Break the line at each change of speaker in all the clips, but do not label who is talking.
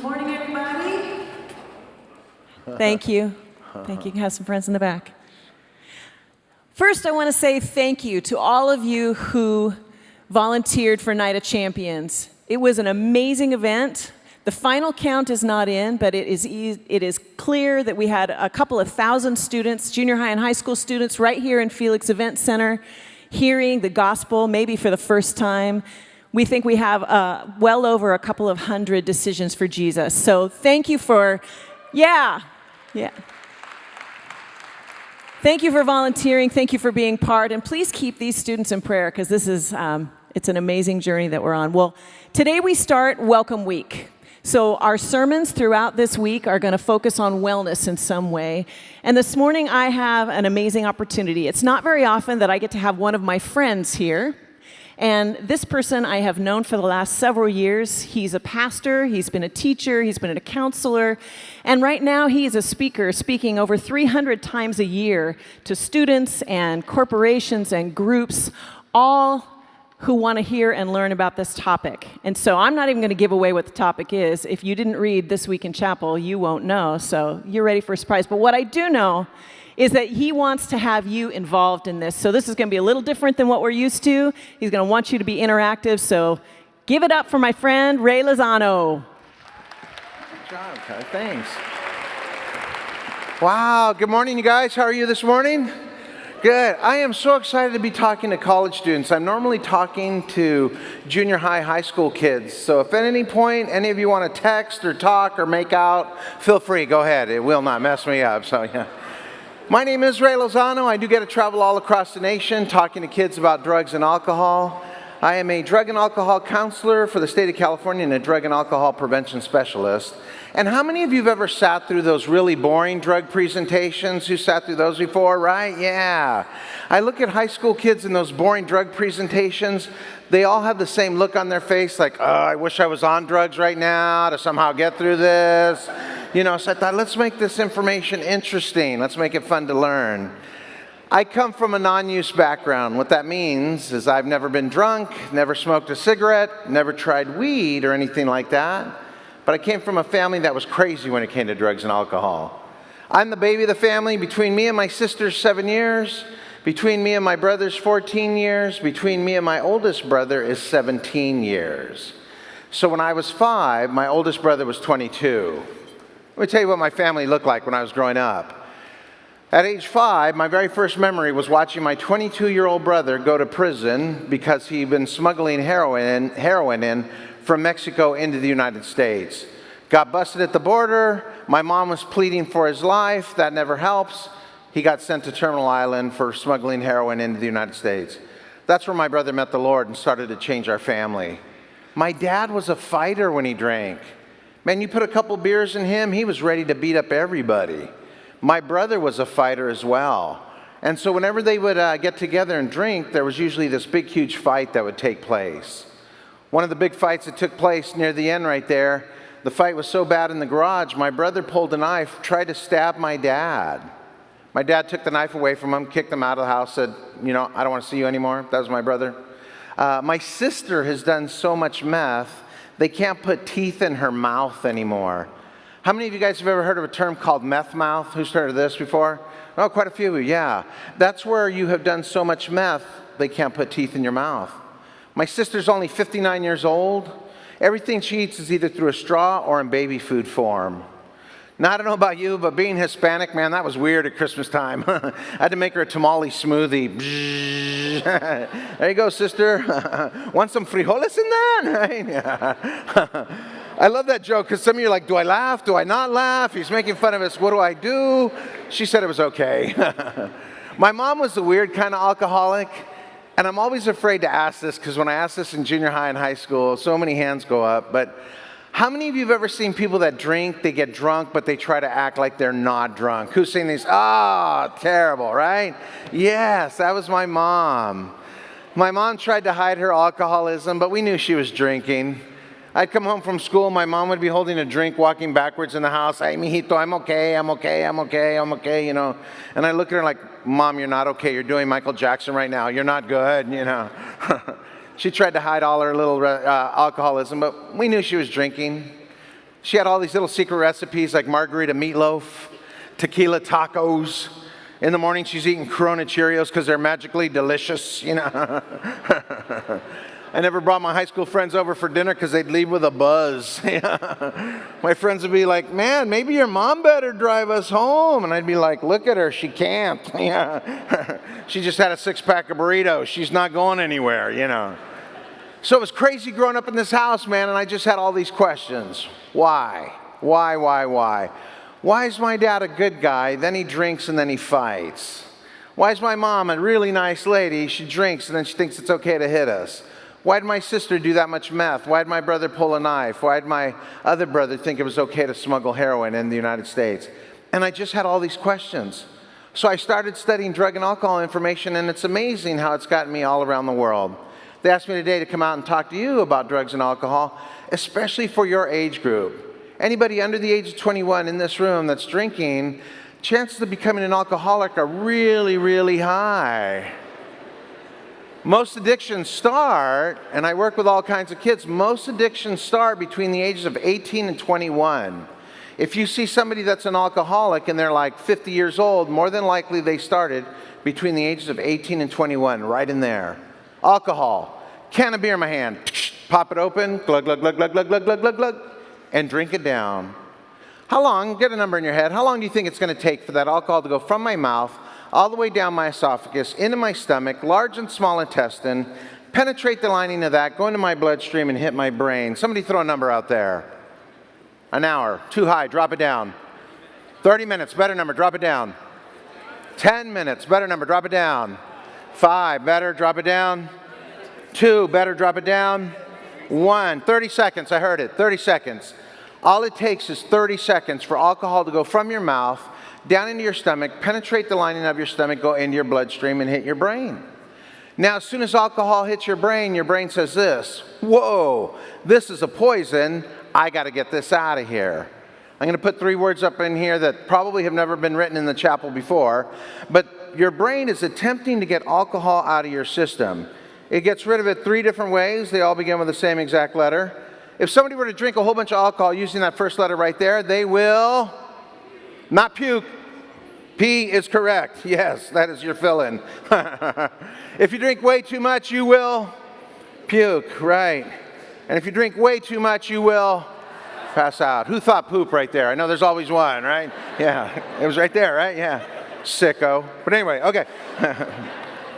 Good morning, everybody.
Thank you. Thank you. You can have some friends in the back. First, I want to say thank you to all of you who volunteered for Night of Champions. It was an amazing event. The final count is not in, but it is clear that we had a couple of thousand students, junior high and high school students, right here in Felix Event Center, hearing the gospel, maybe for the first time. We think we have well over a couple of hundred decisions for Jesus. So thank you for, yeah. Thank you for volunteering. Thank you for being part. And please keep these students in prayer because this is, it's an amazing journey that we're on. Well, today we start Welcome Week. So our sermons throughout this week are going to focus on wellness in some way. And this morning I have an amazing opportunity. It's not very often that I get to have one of my friends here. And this person I have known for the last several years. He's a pastor, he's been a teacher, he's been a counselor, and right now he is a speaker, speaking over 300 times a year to students and corporations and groups, all who want to hear and learn about this topic. And so I'm not even going to give away what the topic is. If you didn't read This Week in Chapel, you won't know, so you're ready for a surprise. But what I do know is that he wants to have you involved in this. So this is going to be a little different than what we're used to. He's going to want you to be interactive. So give it up for my friend, Ray Lozano.
Good job, Kai. Thanks. Wow. Good morning, you guys. How are you this morning? Good. I am so excited to be talking to college students. I'm normally talking to junior high, high school kids. So if at any point any of you want to text or talk or make out, feel free. Go ahead. It will not mess me up. So yeah. My name is Ray Lozano. I do get to travel all across the nation talking to kids about drugs and alcohol. I am a drug and alcohol counselor for the state of California and a drug and alcohol prevention specialist. And how many of you have ever sat through those really boring drug presentations? Who sat through those before, right? Yeah. I look at high school kids in those boring drug presentations. They all have the same look on their face, like, oh, I wish I was on drugs right now to somehow get through this. You know, so I thought, let's make this information interesting. Let's make it fun to learn. I come from a non-use background. What that means is I've never been drunk, never smoked a cigarette, never tried weed or anything like that. But I came from a family that was crazy when it came to drugs and alcohol. I'm the baby of the family. Between me and my sister's 7 years. Between me and my brother's 14 years. Between me and my oldest brother is 17 years. So when I was 5, my oldest brother was 22. Let me tell you what my family looked like when I was growing up. At age 5, my very first memory was watching my 22-year-old brother go to prison because he'd been smuggling heroin in from Mexico into the United States. Got busted at the border. My mom was pleading for his life. That never helps. He got sent to Terminal Island for smuggling heroin into the United States. That's where my brother met the Lord and started to change our family. My dad was a fighter when he drank. Man, you put a couple beers in him, he was ready to beat up everybody. My brother was a fighter as well. And so whenever they would get together and drink, there was usually this big, huge fight that would take place. One of the big fights that took place near the end right there, the fight was so bad in the garage, my brother pulled a knife, tried to stab my dad. My dad took the knife away from him, kicked him out of the house, said, you know, I don't want to see you anymore. That was my brother. My sister has done so much meth, they can't put teeth in her mouth anymore. How many of you guys have ever heard of a term called meth mouth? Who's heard of this before? Oh, quite a few of you, yeah. That's where you have done so much meth, they can't put teeth in your mouth. My sister's only 59 years old. Everything she eats is either through a straw or in baby food form. Now, I don't know about you, but being Hispanic, man, that was weird at Christmas time. I had to make her a tamale smoothie. There you go, sister. Want some frijoles in that? Right? Yeah. I love that joke because some of you are like, do I laugh? Do I not laugh? He's making fun of us. What do I do? She said it was okay. My mom was the weird kind of alcoholic. And I'm always afraid to ask this because when I ask this in junior high and high school, so many hands go up. But how many of you have ever seen people that drink, they get drunk, but they try to act like they're not drunk? Who's seen these? Oh, terrible, right? Yes, that was my mom. My mom tried to hide her alcoholism, but we knew she was drinking. I'd come home from school, my mom would be holding a drink, walking backwards in the house. Hey, mijito, I'm okay, you know. And I look at her like, Mom, you're not okay. You're doing Michael Jackson right now. You're not good, you know. She tried to hide all her little alcoholism, but we knew she was drinking. She had all these little secret recipes like margarita meatloaf, tequila tacos. In the morning, she's eating Corona Cheerios because they're magically delicious, you know. I never brought my high school friends over for dinner because they'd leave with a buzz. My friends would be like, man, maybe your mom better drive us home. And I'd be like, look at her, she can't. She just had a 6-pack of burritos. She's not going anywhere, you know. So it was crazy growing up in this house, man, and I just had all these questions. Why? Why? Why is my dad a good guy, then he drinks and then he fights? Why is my mom a really nice lady, she drinks and then she thinks it's okay to hit us? Why did my sister do that much meth? Why did my brother pull a knife? Why did my other brother think it was okay to smuggle heroin in the United States? And I just had all these questions. So I started studying drug and alcohol information, and it's amazing how it's gotten me all around the world. They asked me today to come out and talk to you about drugs and alcohol, especially for your age group. Anybody under the age of 21 in this room that's drinking, chances of becoming an alcoholic are really, really high. Most addictions start, and I work with all kinds of kids, most addictions start between the ages of 18 and 21. If you see somebody that's an alcoholic and they're like 50 years old, more than likely they started between the ages of 18 and 21, right in there. Alcohol, can of beer in my hand, pop it open, glug, glug, glug, glug, glug, glug, glug, glug, glug, and drink it down. How long, get a number in your head, how long do you think it's going to take for that alcohol to go from my mouth all the way down my esophagus, into my stomach, large and small intestine, penetrate the lining of that, go into my bloodstream and hit my brain? Somebody throw a number out there. An hour, too high, drop it down. 30 minutes, better number, drop it down. 10 minutes, better number, drop it down. 5, better, drop it down. 2, better, drop it down. 1, 30 seconds, I heard it, 30 seconds. All it takes is 30 seconds for alcohol to go from your mouth down into your stomach, penetrate the lining of your stomach, go into your bloodstream and hit your brain. Now, as soon as alcohol hits your brain says this: whoa, this is a poison, I got to get this out of here. I'm going to put 3 words up in here that probably have never been written in the chapel before, but your brain is attempting to get alcohol out of your system. It gets rid of it 3 different ways. They all begin with the same exact letter. If somebody were to drink a whole bunch of alcohol using that first letter right there, they will not puke. P is correct. Yes, that is your fill-in. If you drink way too much, you will puke, right? And if you drink way too much, you will pass out. Who thought poop right there? I know there's always one, right? Yeah, it was right there, right? Yeah. Sicko. But anyway, okay.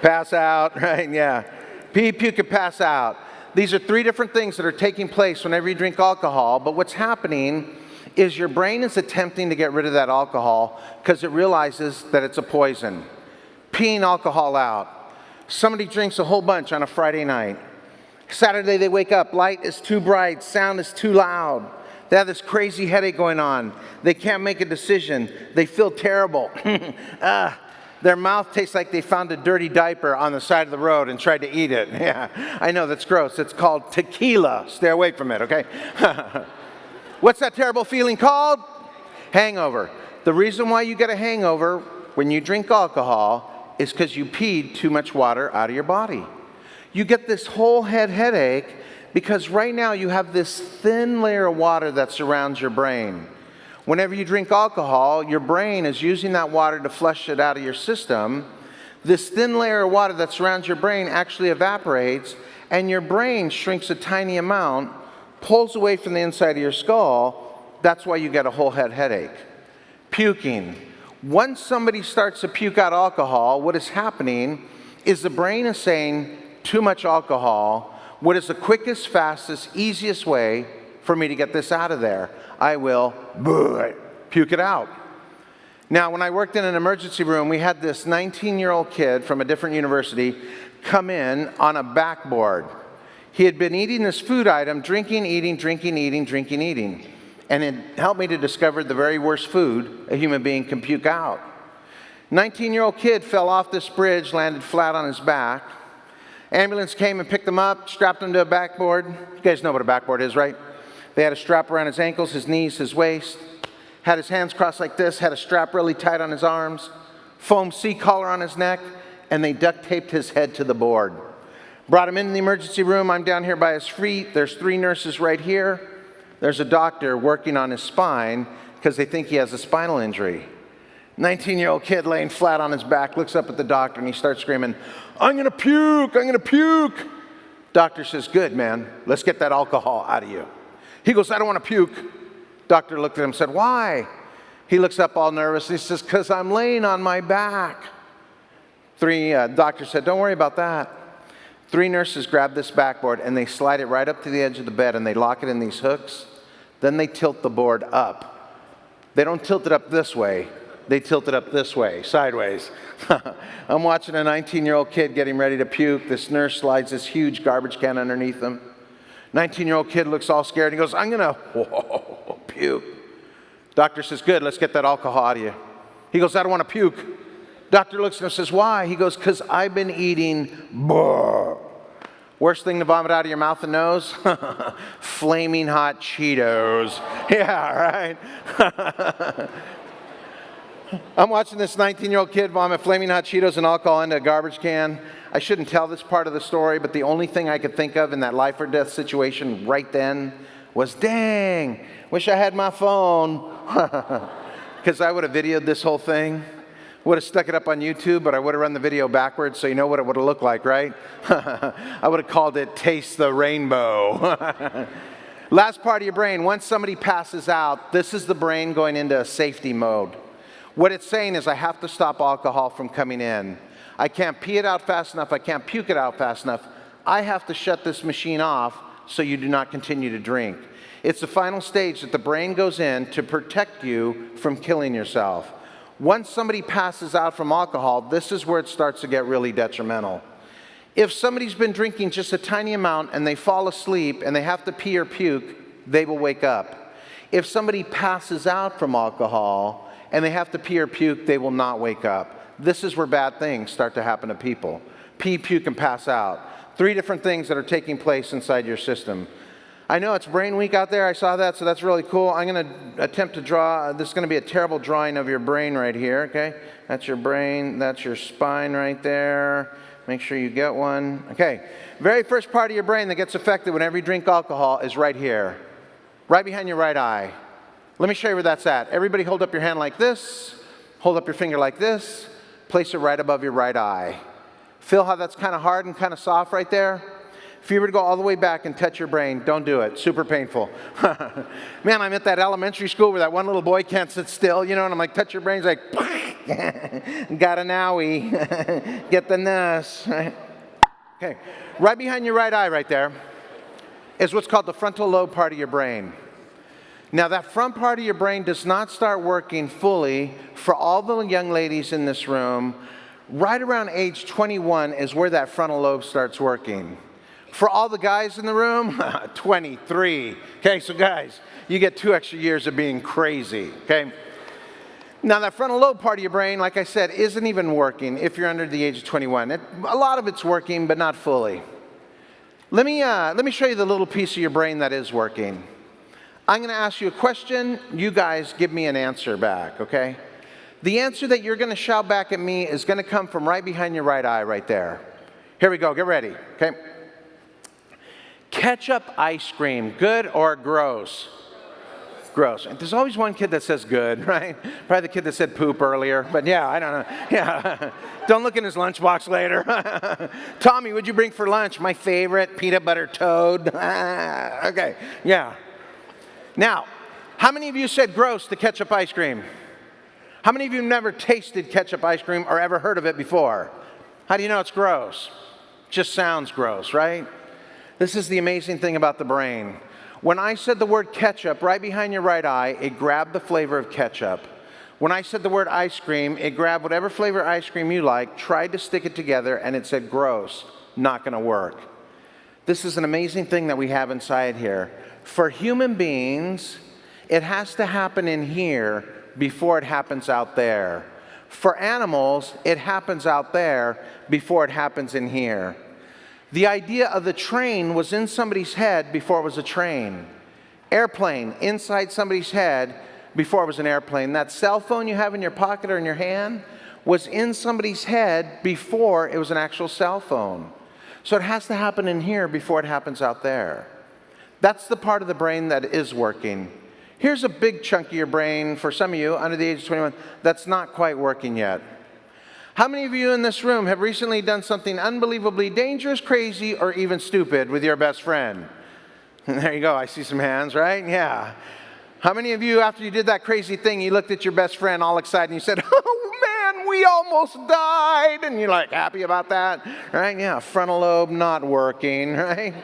Pass out, right? Yeah. Pee, puke, and pass out. These are 3 different things that are taking place whenever you drink alcohol, but what's happening is your brain is attempting to get rid of that alcohol because it realizes that it's a poison. Peeing alcohol out. Somebody drinks a whole bunch on a Friday night. Saturday they wake up, light is too bright, sound is too loud. They have this crazy headache going on. They can't make a decision. They feel terrible. Their mouth tastes like they found a dirty diaper on the side of the road and tried to eat it. Yeah, I know, that's gross. It's called tequila. Stay away from it, okay? What's that terrible feeling called? Hangover. The reason why you get a hangover when you drink alcohol is because you peed too much water out of your body. You get this whole head headache because right now you have this thin layer of water that surrounds your brain. Whenever you drink alcohol, your brain is using that water to flush it out of your system. This thin layer of water that surrounds your brain actually evaporates, and your brain shrinks a tiny amount, pulls away from the inside of your skull. That's why you get a whole head headache. Puking. Once somebody starts to puke out alcohol, what is happening is the brain is saying, too much alcohol. What is the quickest, fastest, easiest way for me to get this out of there? I will puke it out. Now, when I worked in an emergency room, we had this 19-year-old kid from a different university come in on a backboard. He had been eating this food item, drinking, eating, drinking, eating, drinking, eating. And it helped me to discover the very worst food a human being can puke out. 19-year-old kid fell off this bridge, landed flat on his back. Ambulance came and picked him up, strapped him to a backboard. You guys know what a backboard is, right? They had a strap around his ankles, his knees, his waist. Had his hands crossed like this, had a strap really tight on his arms, foam C-collar on his neck, and they duct taped his head to the board. Brought him into the emergency room. I'm down here by his feet. There's 3 nurses right here. there's a doctor working on his spine because they think he has a spinal injury. 19-year-old kid laying flat on his back looks up at the doctor and he starts screaming, "I'm gonna puke, I'm gonna puke." Doctor says, "Good, man, let's get that alcohol out of you." He goes, "I don't want to puke." Doctor looked at him and said, "Why?" He looks up all nervous and he says, "'Cause I'm laying on my back." Doctor said, "Don't worry about that." 3 nurses grab this backboard and they slide it right up to the edge of the bed and they lock it in these hooks. Then they tilt the board up. They don't tilt it up this way. They tilt it up this way, sideways. I'm watching a 19-year-old kid getting ready to puke. This nurse slides this huge garbage can underneath him. 19-year-old kid looks all scared. He goes, "I'm gonna puke." Doctor says, "Good, let's get that alcohol out of you." He goes, "I don't want to puke." Doctor looks at him and says, "Why?" He goes, "'Cause I've been eating Worst thing to vomit out of your mouth and nose? Flaming hot Cheetos. Yeah, right? I'm watching this 19-year-old kid vomit flaming hot Cheetos and alcohol into a garbage can. I shouldn't tell this part of the story, but the only thing I could think of in that life or death situation right then was, dang, wish I had my phone. Because I would have videoed this whole thing. Would have stuck it up on YouTube, but I would have run the video backwards so you know what it would have looked like, right? I would have called it Taste the Rainbow. Last part of your brain, once somebody passes out, this is the brain going into a safety mode. What it's saying is I have to stop alcohol from coming in. I can't pee it out fast enough. I can't puke it out fast enough. I have to shut this machine off so you do not continue to drink. It's the final stage that the brain goes in to protect you from killing yourself. Once somebody passes out from alcohol, this is where it starts to get really detrimental. If somebody's been drinking just a tiny amount and they fall asleep and they have to pee or puke, they will wake up. If somebody passes out from alcohol and they have to pee or puke, they will not wake up. This is where bad things start to happen to people. Pee, puke, and pass out. 3 different things that are taking place inside your system. I know it's brain week out there. I saw that, so that's really cool. I'm going to attempt to draw. This is going to be a terrible drawing of your brain right here, okay? That's your brain. That's your spine right there. Make sure you get one. Okay. Very first part of your brain that gets affected whenever you drink alcohol is right here, right behind your right eye. Let me show you where that's at. Everybody hold up your hand like this. Hold up your finger like this. Place it right above your right eye. Feel how that's kind of hard and kind of soft right there? If you were to go all the way back and touch your brain, don't do it. Super painful. Man, I'm at that elementary school where that one little boy can't sit still, you know, and I'm like, touch your brain. He's like, got an owie. Get the nurse. Okay, right behind your right eye right there is what's called the frontal lobe part of your brain. Now, that front part of your brain does not start working fully for all the young ladies in this room. Right around age 21 is where that frontal lobe starts working. For all the guys in the room, 23. Okay, so guys, you get 2 extra years of being crazy, okay? Now, that frontal lobe part of your brain, like I said, isn't even working if you're under the age of 21. A lot of it's working, but not fully. Let me show you the little piece of your brain that is working. I'm going to ask you a question. You guys give me an answer back, okay? The answer that you're going to shout back at me is going to come from right behind your right eye right there. Here we go. Get ready, okay? Ketchup ice cream, good or gross? Gross. And there's always one kid that says good, right? Probably the kid that said poop earlier, but yeah, I don't know. Yeah. Don't look in his lunchbox later. Tommy, what'd you bring for lunch? My favorite, peanut butter toad. Okay, yeah. Now, how many of you said gross to ketchup ice cream? How many of you never tasted ketchup ice cream or ever heard of it before? How do you know it's gross? Just sounds gross, right? This is the amazing thing about the brain. When I said the word ketchup right behind your right eye, it grabbed the flavor of ketchup. When I said the word ice cream, it grabbed whatever flavor ice cream you like, tried to stick it together, and it said gross, not going to work. This is an amazing thing that we have inside here. For human beings, it has to happen in here before it happens out there. For animals, it happens out there before it happens in here. The idea of the train was in somebody's head before it was a train. Airplane, inside somebody's head before it was an airplane. That cell phone you have in your pocket or in your hand was in somebody's head before it was an actual cell phone. So it has to happen in here before it happens out there. That's the part of the brain that is working. Here's a big chunk of your brain, for some of you under the age of 21, that's not quite working yet. How many of you in this room have recently done something unbelievably dangerous, crazy, or even stupid with your best friend? There you go, I see some hands, right? Yeah. How many of you, after you did that crazy thing, you looked at your best friend all excited and you said, oh man, we almost died, and you're like happy about that, right? Yeah, frontal lobe not working, right?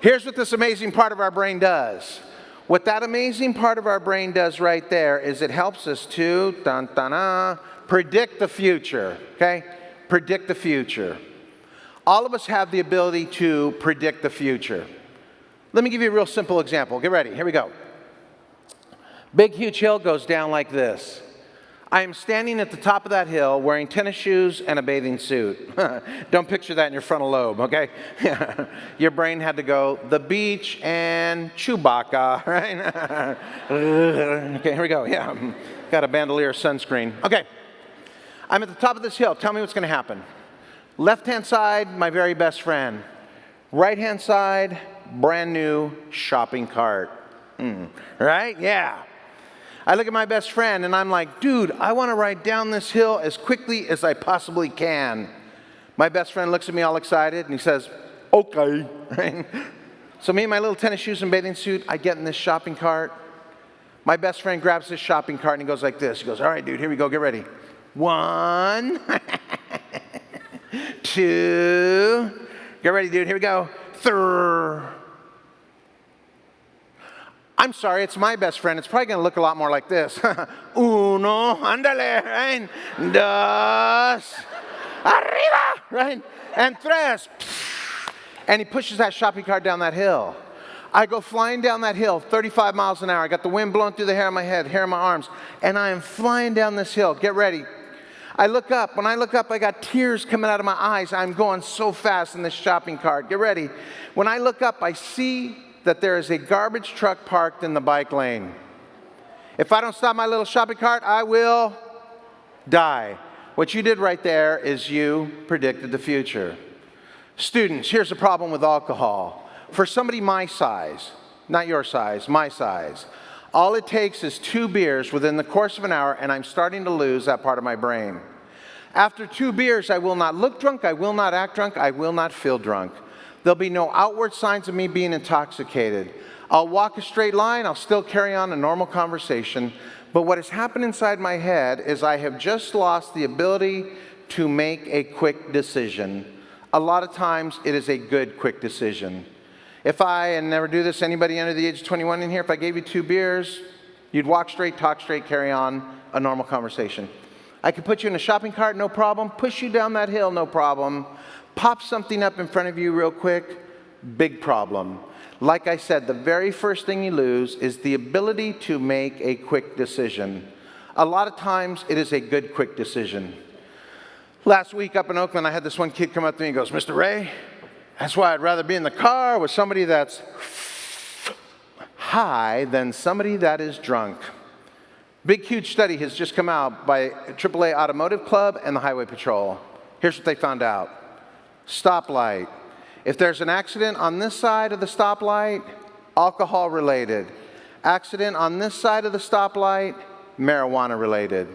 Here's what this amazing part of our brain does. What that amazing part of our brain does right there is it helps us to predict the future, okay? Predict the future. All of us have the ability to predict the future. Let me give you a real simple example. Get ready. Here we go. Big, huge hill goes down like this. I am standing at the top of that hill wearing tennis shoes and a bathing suit. Don't picture that in your frontal lobe, okay? Your brain had to go, the beach and Chewbacca, right? Okay, here we go. Yeah, got a bandolier sunscreen. Okay, I'm at the top of this hill. Tell me what's going to happen. Left-hand side, my very best friend. Right-hand side, brand new shopping cart. Right? Yeah. I look at my best friend and I'm like, dude, I want to ride down this hill as quickly as I possibly can. My best friend looks at me all excited and he says, okay. So me and my little tennis shoes and bathing suit, I get in this shopping cart. My best friend grabs this shopping cart and he goes like this. He goes, all right, dude, here we go, get ready. 1, 2, get ready, dude, here we go. 3. I'm sorry, it's my best friend. It's probably going to look a lot more like this. 1, ándale, right? 2, arriba, right? And 3. And he pushes that shopping cart down that hill. I go flying down that hill, 35 miles an hour. I got the wind blowing through the hair on my head, hair on my arms, and I am flying down this hill. Get ready. I look up. When I look up, I got tears coming out of my eyes. I'm going so fast in this shopping cart. Get ready. When I look up, I see that there is a garbage truck parked in the bike lane. If I don't stop my little shopping cart, I will die. What you did right there is you predicted the future. Students, here's the problem with alcohol. For somebody my size, not your size, my size, all it takes is 2 beers within the course of an hour and I'm starting to lose that part of my brain. After 2 beers, I will not look drunk, I will not act drunk, I will not feel drunk. There'll be no outward signs of me being intoxicated. I'll walk a straight line, I'll still carry on a normal conversation, but what has happened inside my head is I have just lost the ability to make a quick decision. A lot of times it is a good quick decision. If I, and never do this, anybody under the age of 21 in here, if I gave you 2 beers, you'd walk straight, talk straight, carry on a normal conversation. I could put you in a shopping cart, no problem. Push you down that hill, no problem. Pop something up in front of you real quick, big problem. Like I said, the very first thing you lose is the ability to make a quick decision. A lot of times it is a good quick decision. Last week up in Oakland, I had this one kid come up to me and goes, Mr. Ray, that's why I'd rather be in the car with somebody that's high than somebody that is drunk. Big, huge study has just come out by AAA Automotive Club and the Highway Patrol. Here's what they found out. Stoplight. If there's an accident on this side of the stoplight, alcohol related. Accident on this side of the stoplight, marijuana related.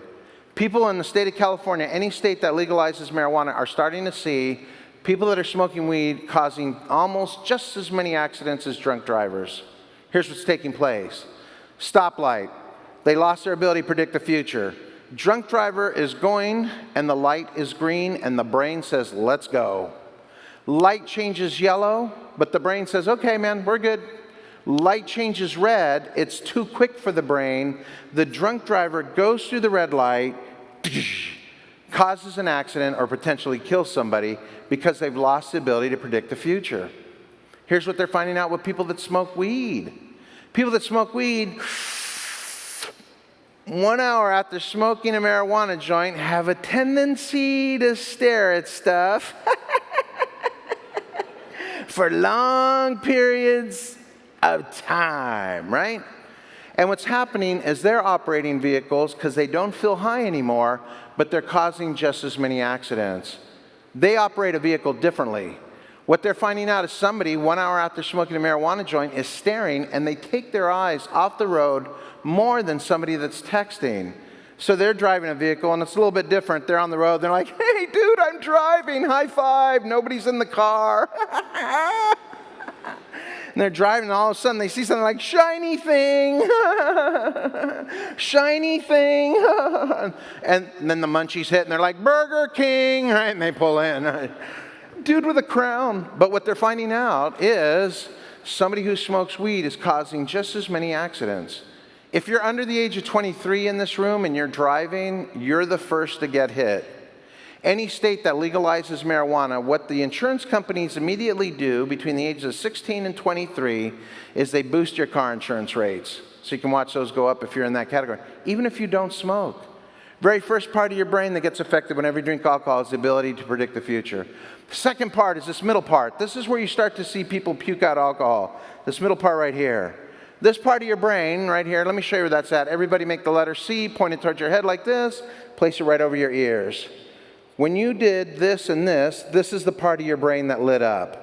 People in the state of California, any state that legalizes marijuana, are starting to see people that are smoking weed causing almost just as many accidents as drunk drivers. Here's what's taking place. Stoplight. They lost their ability to predict the future. Drunk driver is going and the light is green and the brain says, let's go. Light changes yellow, but the brain says, okay, man, we're good. Light changes red, it's too quick for the brain. The drunk driver goes through the red light, causes an accident or potentially kills somebody because they've lost the ability to predict the future. Here's what they're finding out with people that smoke weed. People that smoke weed, 1 hour after smoking a marijuana joint, have a tendency to stare at stuff for long periods of time, right? And what's happening is they're operating vehicles because they don't feel high anymore, but they're causing just as many accidents. They operate a vehicle differently. What they're finding out is somebody 1 hour after smoking a marijuana joint is staring, and they take their eyes off the road more than somebody that's texting. So they're driving a vehicle, and it's a little bit different. They're on the road. They're like, hey, dude, I'm driving. High five. Nobody's in the car. And they're driving, and all of a sudden they see something like, shiny thing. Shiny thing. And then the munchies hit, and they're like, Burger King. Right? And they pull in. Dude with a crown. But what they're finding out is somebody who smokes weed is causing just as many accidents. If you're under the age of 23 in this room and you're driving, you're the first to get hit. Any state that legalizes marijuana, what the insurance companies immediately do between the ages of 16 and 23 is they boost your car insurance rates. So you can watch those go up if you're in that category, even if you don't smoke. Very first part of your brain that gets affected whenever you drink alcohol is the ability to predict the future. The second part is this middle part. This is where you start to see people puke out alcohol. This middle part right here. This part of your brain right here, let me show you where that's at. Everybody make the letter C, point it towards your head like this, place it right over your ears. When you did this and this is the part of your brain that lit up.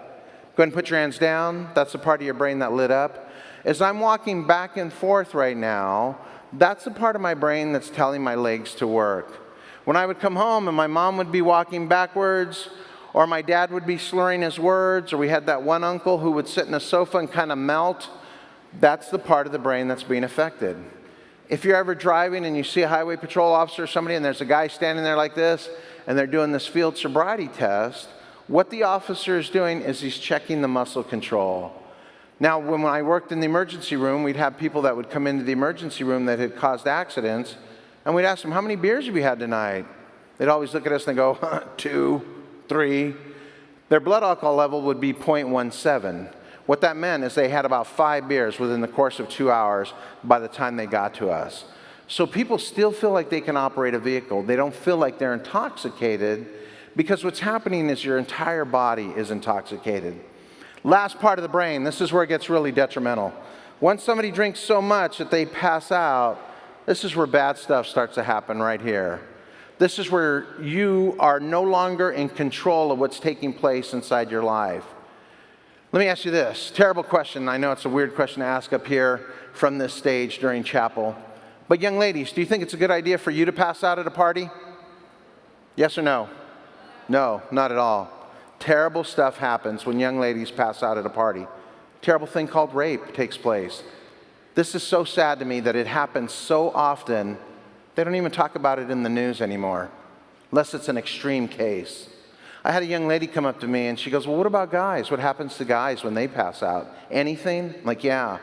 Go ahead and put your hands down. That's the part of your brain that lit up. As I'm walking back and forth right now, that's the part of my brain that's telling my legs to work. When I would come home and my mom would be walking backwards, or my dad would be slurring his words, or we had that one uncle who would sit in a sofa and kind of melt, that's the part of the brain that's being affected. If you're ever driving and you see a highway patrol officer or somebody and there's a guy standing there like this and they're doing this field sobriety test, what the officer is doing is he's checking the muscle control. Now, when I worked in the emergency room, we'd have people that would come into the emergency room that had caused accidents, and we'd ask them, how many beers have you had tonight? They'd always look at us and they go, 2, 3. Their blood alcohol level would be 0.17. What that meant is they had about 5 beers within the course of 2 hours by the time they got to us. So people still feel like they can operate a vehicle. They don't feel like they're intoxicated because what's happening is your entire body is intoxicated. Last part of the brain, this is where it gets really detrimental. Once somebody drinks so much that they pass out, this is where bad stuff starts to happen right here. This is where you are no longer in control of what's taking place inside your life. Let me ask you this, terrible question. I know it's a weird question to ask up here from this stage during chapel. But young ladies, do you think it's a good idea for you to pass out at a party? Yes or no? No, not at all. Terrible stuff happens when young ladies pass out at a party. Terrible thing called rape takes place. This is so sad to me that it happens so often, they don't even talk about it in the news anymore, unless it's an extreme case. I had a young lady come up to me and she goes, well, what about guys? What happens to guys when they pass out? Anything? I'm like, yeah.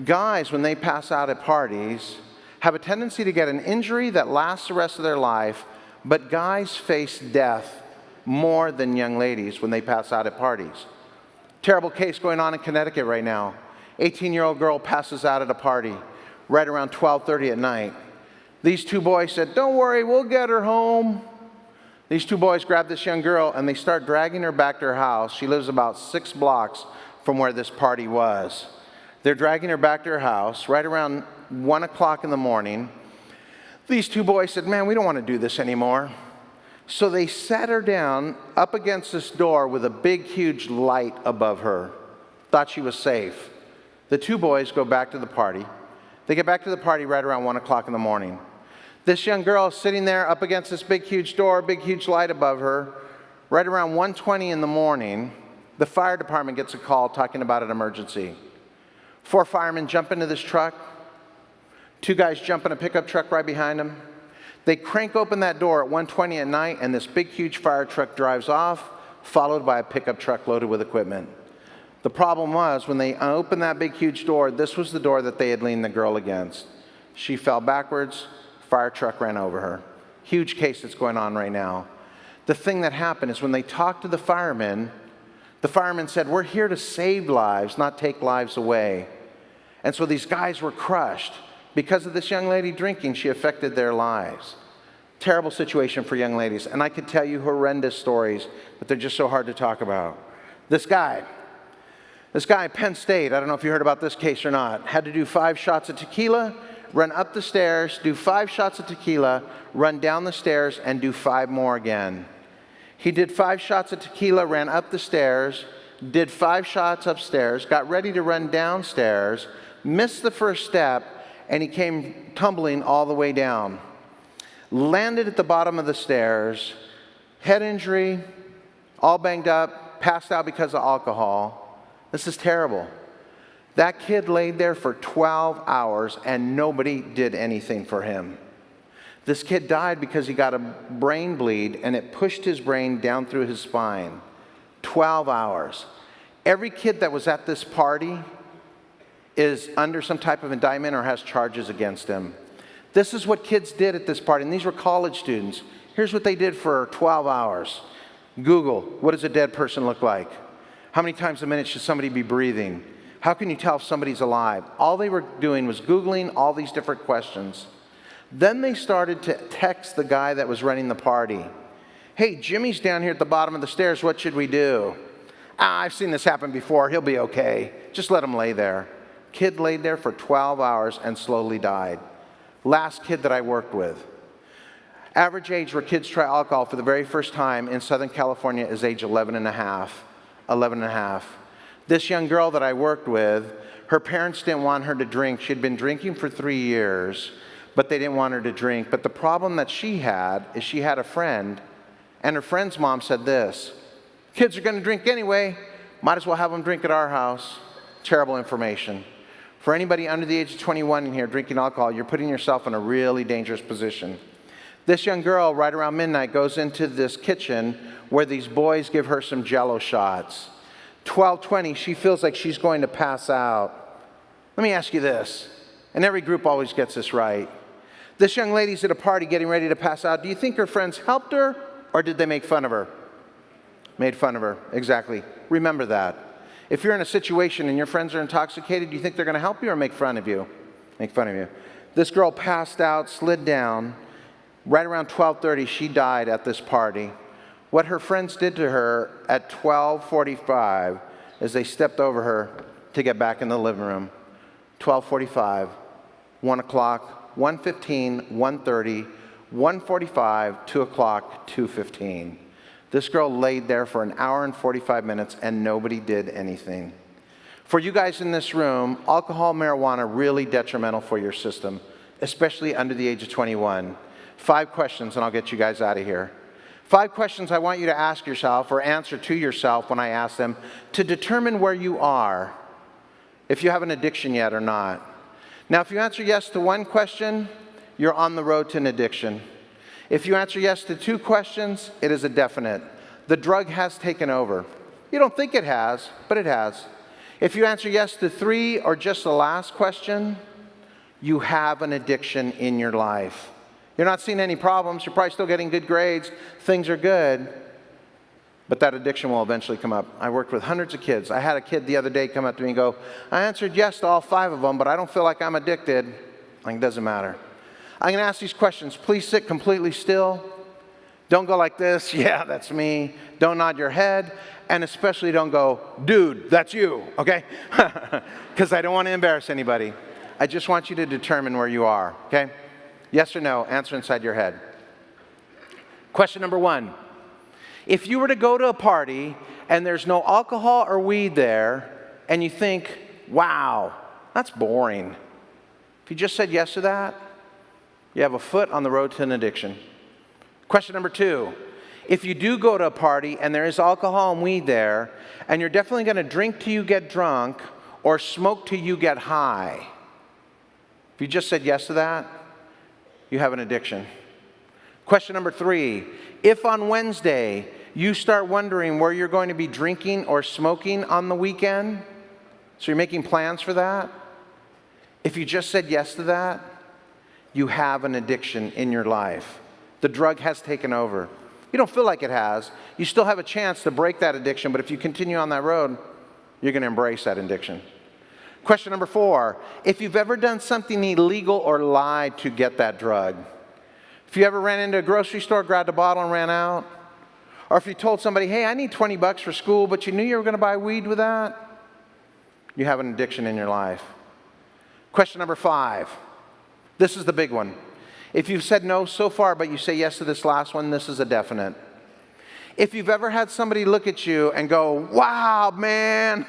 Guys, when they pass out at parties, have a tendency to get an injury that lasts the rest of their life, but guys face death more than young ladies when they pass out at parties. Terrible case going on in Connecticut right now. 18-year-old girl passes out at a party right around 12:30 at night. These two boys said, don't worry, we'll get her home. These two boys grab this young girl and they start dragging her back to her house. She lives about 6 blocks from where this party was. They're dragging her back to her house right around 1 o'clock in the morning. These two boys said, man, we don't want to do this anymore. So they sat her down up against this door with a big, huge light above her. Thought she was safe. The two boys go back to the party. They get back to the party right around 1 o'clock in the morning. This young girl is sitting there up against this big, huge door, big, huge light above her. Right around 1:20 in the morning, the fire department gets a call talking about an emergency. 4 firemen jump into this truck. 2 guys jump in a pickup truck right behind them. They crank open that door at 1:20 at night, and this big, huge fire truck drives off, followed by a pickup truck loaded with equipment. The problem was, when they opened that big, huge door, this was the door that they had leaned the girl against. She fell backwards, fire truck ran over her. Huge case that's going on right now. The thing that happened is when they talked to the firemen said, we're here to save lives, not take lives away. And so these guys were crushed. Because of this young lady drinking, she affected their lives. Terrible situation for young ladies. And I could tell you horrendous stories, but they're just so hard to talk about. This guy at Penn State, I don't know if you heard about this case or not, had to do 5 shots of tequila, run up the stairs, do 5 shots of tequila, run down the stairs, and do 5 more again. He did 5 shots of tequila, ran up the stairs. did 5 shots upstairs, got ready to run downstairs, missed the first step, and he came tumbling all the way down. Landed at the bottom of the stairs, head injury, all banged up, passed out because of alcohol. This is terrible. That kid laid there for 12 hours and nobody did anything for him. This kid died because he got a brain bleed and it pushed his brain down through his spine. 12 hours. Every kid that was at this party is under some type of indictment or has charges against him. This is what kids did at this party, and these were college students. Here's what they did for 12 hours. Google, what does a dead person look like? How many times a minute should somebody be breathing? How can you tell if somebody's alive? All they were doing was Googling all these different questions. Then they started to text the guy that was running the party. Hey, Jimmy's down here at the bottom of the stairs. What should we do? I've seen this happen before. He'll be okay. Just let him lay there. Kid laid there for 12 hours and slowly died. Last kid that I worked with. Average age where kids try alcohol for the very first time in Southern California is age 11 and a half. 11 and a half. This young girl that I worked with, her parents didn't want her to drink. She'd been drinking for 3 years, but they didn't want her to drink. But the problem that she had is she had a friend, and her friend's mom said this, kids are going to drink anyway, might as well have them drink at our house. Terrible information. For anybody under the age of 21 in here drinking alcohol, you're putting yourself in a really dangerous position. This young girl, right around midnight, goes into this kitchen where these boys give her some Jell-O shots. 12:20, she feels like she's going to pass out. Let me ask you this, and every group always gets this right. This young lady's at a party getting ready to pass out. Do you think her friends helped her, or did they make fun of her? Made fun of her, exactly. Remember that. If you're in a situation and your friends are intoxicated, do you think they're going to help you or make fun of you? Make fun of you. This girl passed out, slid down. Right around 12:30, she died at this party. What her friends did to her at 12:45 is they stepped over her to get back in the living room. 12:45, 1 o'clock, 1:15, 1:30, 1:45, 2 o'clock, 2:15. This girl laid there for an hour and 45 minutes and nobody did anything. For you guys in this room, alcohol, marijuana, really detrimental for your system, especially under the age of 21. 5 questions and I'll get you guys out of here. 5 questions I want you to ask yourself or answer to yourself when I ask them to determine where you are, if you have an addiction yet or not. Now, if you answer yes to 1 question, you're on the road to an addiction. If you answer yes to 2 questions, it is a definite. The drug has taken over. You don't think it has, but it has. If you answer yes to 3 or just the last question, you have an addiction in your life. You're not seeing any problems. You're probably still getting good grades. Things are good. But that addiction will eventually come up. I worked with hundreds of kids. I had a kid the other day come up to me and go, I answered yes to all 5 of them, but I don't feel like I'm addicted. Like, it doesn't matter. I'm going to ask these questions. Please sit completely still. Don't go like this. Yeah, that's me. Don't nod your head. And especially don't go, dude, that's you, okay? Because I don't want to embarrass anybody. I just want you to determine where you are, okay? Yes or no, answer inside your head. Question number 1. If you were to go to a party and there's no alcohol or weed there, and you think, wow, that's boring. If you just said yes to that, you have a foot on the road to an addiction. Question number 2. If you do go to a party and there is alcohol and weed there, and you're definitely going to drink till you get drunk or smoke till you get high, if you just said yes to that, you have an addiction. Question number 3. If on Wednesday you start wondering where you're going to be drinking or smoking on the weekend, so you're making plans for that, if you just said yes to that, you have an addiction in your life. The drug has taken over. You don't feel like it has. You still have a chance to break that addiction, but if you continue on that road, you're going to embrace that addiction. Question number 4. If you've ever done something illegal or lied to get that drug, if you ever ran into a grocery store, grabbed a bottle and ran out, or if you told somebody, hey, I need $20 for school, but you knew you were going to buy weed with that, you have an addiction in your life. Question number 5. This is the big one. If you've said no so far, but you say yes to this last one, this is a definite. If you've ever had somebody look at you and go, wow, man,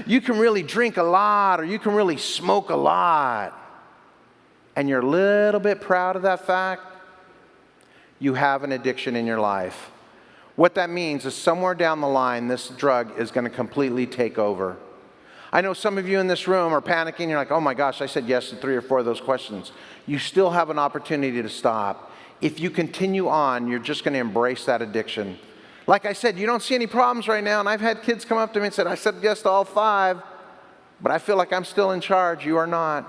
you can really drink a lot or you can really smoke a lot, and you're a little bit proud of that fact, you have an addiction in your life. What that means is somewhere down the line, this drug is going to completely take over. I know some of you in this room are panicking. You're like, oh my gosh, I said yes to 3 or 4 of those questions. You still have an opportunity to stop. If you continue on, you're just going to embrace that addiction. Like I said, you don't see any problems right now. And I've had kids come up to me and said, I said yes to all 5, but I feel like I'm still in charge. You are not.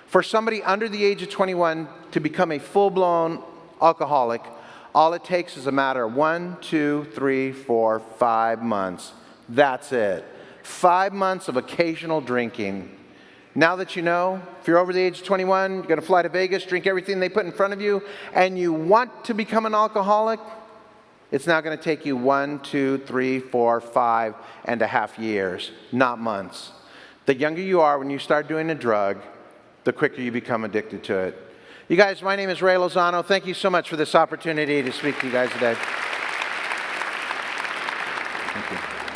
For somebody under the age of 21 to become a full-blown alcoholic, all it takes is a matter of 1, 2, 3, 4, 5 months. That's it. 5 months of occasional drinking. Now that you know, if you're over the age of 21, you're going to fly to Vegas, drink everything they put in front of you, and you want to become an alcoholic, it's now going to take you 1, 2, 3, 4, 5.5 years, not months. The younger you are when you start doing a drug, the quicker you become addicted to it. You guys, my name is Ray Lozano. Thank you so much for this opportunity to speak to you guys today. Thank you.